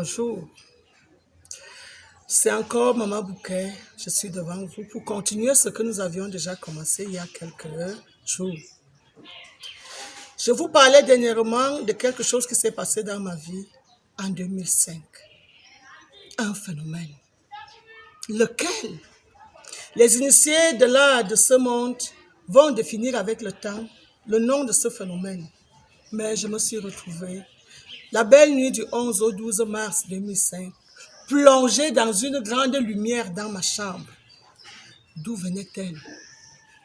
bonjour. C'est encore Maman Bouquet. Je suis devant vous pour continuer ce que nous avions déjà commencé il y a quelques jours. Je vous parlais dernièrement de quelque chose qui s'est passé dans ma vie en 2005. Un phénomène. Lequel les initiés de l'art de ce monde vont définir avec le temps le nom de ce phénomène. Mais je me suis retrouvée la belle nuit du 11 au 12 mars 2005, plongée dans une grande lumière dans ma chambre. D'où venait-elle?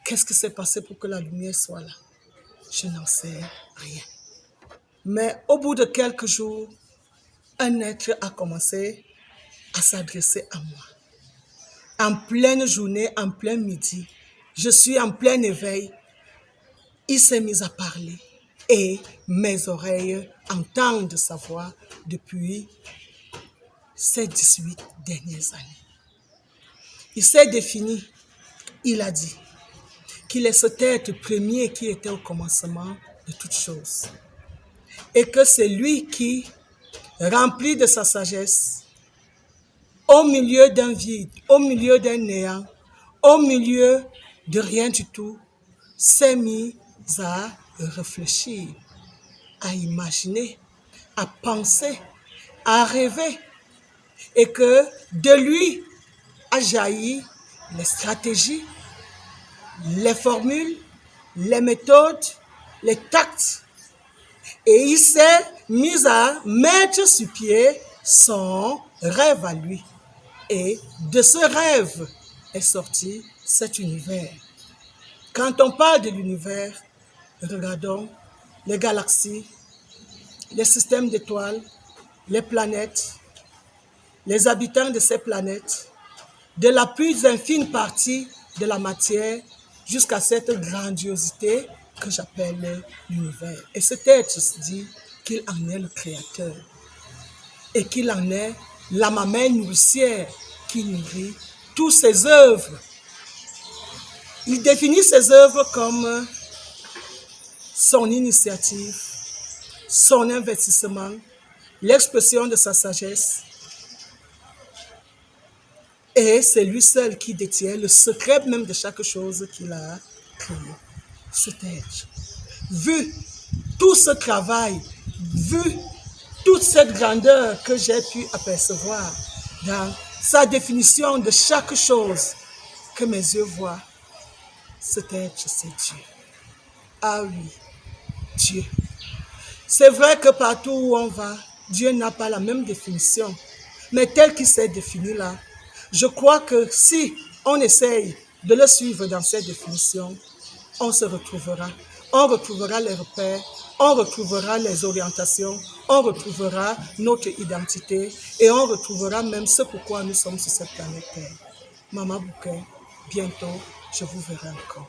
Qu'est-ce qui s'est passé pour que la lumière soit là? Je n'en sais rien. Mais au bout de quelques jours, un être a commencé à s'adresser à moi. En pleine journée, en plein midi, je suis en plein éveil. Il s'est mis à parler et mes oreilles entendent sa voix depuis ces 18 dernières années. Il s'est défini, il a dit qu'il est cet être premier qui était au commencement de toutes choses et que c'est lui qui, rempli de sa sagesse, au milieu d'un vide, au milieu d'un néant, au milieu de rien du tout, s'est mis à réfléchir, à imaginer, à penser, à rêver, et que de lui a jailli les stratégies, les formules, les méthodes, les tactes, et il s'est mis à mettre sur pied son rêve à lui. Et de ce rêve est sorti cet univers. Quand on parle de l'univers, regardons les galaxies, les systèmes d'étoiles, les planètes, les habitants de ces planètes, de la plus infime partie de la matière jusqu'à cette grandiosité que j'appelle l'univers. Et cet être se dit qu'il en est le créateur et qu'il en est la mamelle nourricière qui nourrit toutes ses œuvres. Il définit ses œuvres comme son initiative, son investissement, l'expression de sa sagesse. Et c'est lui seul qui détient le secret même de chaque chose qu'il a créé. Cet être. Vu tout ce travail, vu toute cette grandeur que j'ai pu apercevoir dans sa définition de chaque chose que mes yeux voient, cet être, c'est Dieu. Ah oui, Dieu. C'est vrai que partout où on va, Dieu n'a pas la même définition, mais tel qu'il s'est défini là, je crois que si on essaye de le suivre dans cette définition, on se retrouvera. On retrouvera les repères, on retrouvera les orientations, on retrouvera notre identité et on retrouvera même ce pourquoi nous sommes sur cette planète Terre. Maman Bouquet, bientôt, je vous verrai encore.